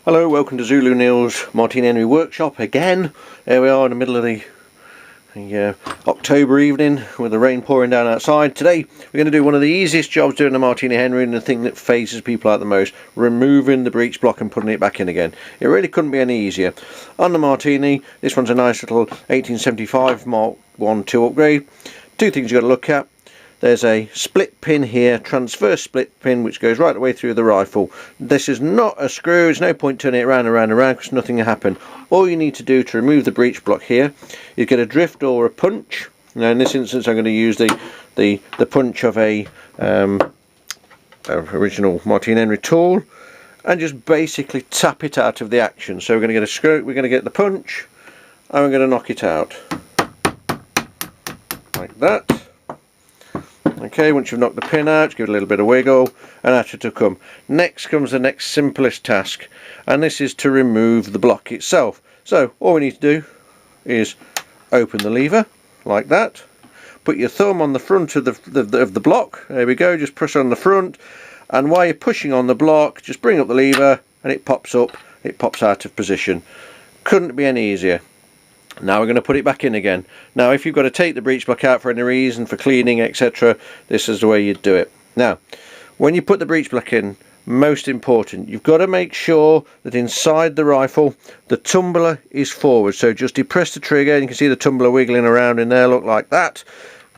Hello, welcome to Zulu Neil's Martini Henry workshop again. There we are in the middle of the October evening with the rain pouring down outside. Today we're going to do one of the easiest jobs doing the Martini Henry, and the thing that phases people out the most: removing the breech block and putting it back in again. It really couldn't be any easier. On the Martini, this one's a nice little 1875 Mark 1-2 upgrade. Two things you've got to look at. There's a split pin here, transverse split pin, which goes right the way through the rifle. This is not a screw. There's no point turning it around and around and around because nothing will happen. All you need to do to remove the breech block here is get a drift or a punch. Now in this instance I'm going to use the punch of a original Martini Henry tool, and just basically tap it out of the action. So we're going to get a screw, we're going to get the punch, and we're going to knock it out like that. Okay, once you've knocked the pin out, give it a little bit of wiggle, and out it will come. Next comes the next simplest task, and this is to remove the block itself. So all we need to do is open the lever like that, put your thumb on the front of the block. There we go, just push on the front, and while you're pushing on the block, just bring up the lever and it pops up, it pops out of position. Couldn't be any easier. Now we're going to put it back in again. Now if you've got to take the breech block out for any reason, for cleaning, etc., this is the way you'd do it. Now when you put the breech block in, most important, you've got to make sure that inside the rifle the tumbler is forward. So just depress the trigger, and you can see the tumbler wiggling around in there, look like that.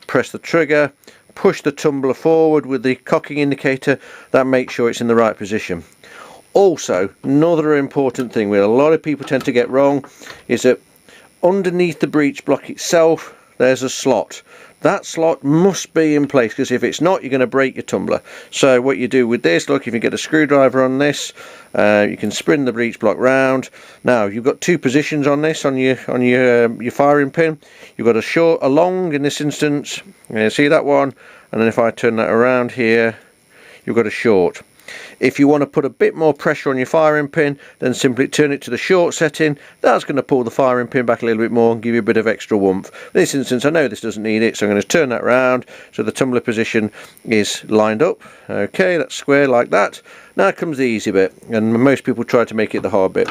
Press the trigger, push the tumbler forward with the cocking indicator. That makes sure it's in the right position. Also, another important thing where a lot of people tend to get wrong is that underneath the breech block itself there's a slot. That slot must be in place, because if it's not, you're going to break your tumbler. So what you do with this, look, if you get a screwdriver on this, you can spin the breech block round. Now you've got two positions on this, on your firing pin. You've got a long in this instance. You see that one, and then if I turn that around here, you've got a short. If you want to put a bit more pressure on your firing pin, then simply turn it to the short setting. That's going to pull the firing pin back a little bit more and give you a bit of extra oomph. In this instance I know this doesn't need it, so I'm going to turn that around so the tumbler position is lined up. Okay, that's square like that. Now comes the easy bit, and most people try to make it the hard bit.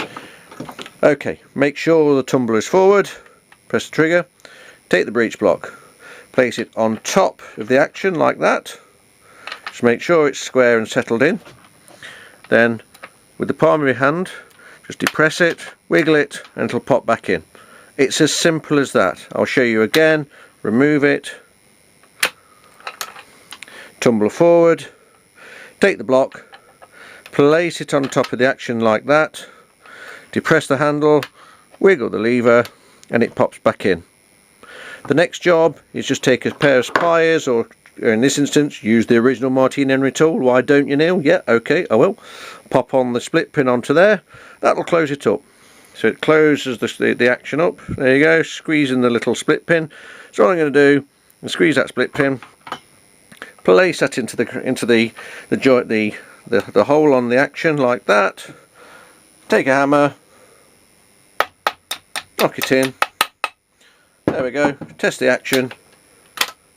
Okay, make sure the tumbler is forward, press the trigger, take the breech block, place it on top of the action like that. Just make sure it's square and settled in. Then with the palm of your hand just depress it, wiggle it, and it'll pop back in. It's as simple as that. I'll show you again. Remove it, tumbler forward, take the block, place it on top of the action like that, depress the handle, wiggle the lever, and it pops back in. The next job is just take a pair of pliers, or in this instance use the original Martini Henry tool. Why don't you, Neil? Yeah, okay, I will. Pop on the split pin onto there. That'll close it up. So it closes the action up. There you go, squeezing the little split pin. So all I'm going to do is squeeze that split pin, place that into the joint, the hole on the action like that. Take a hammer, knock it in. There we go. Test the action.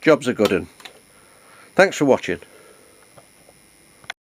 Job's a good one. Thanks for watching.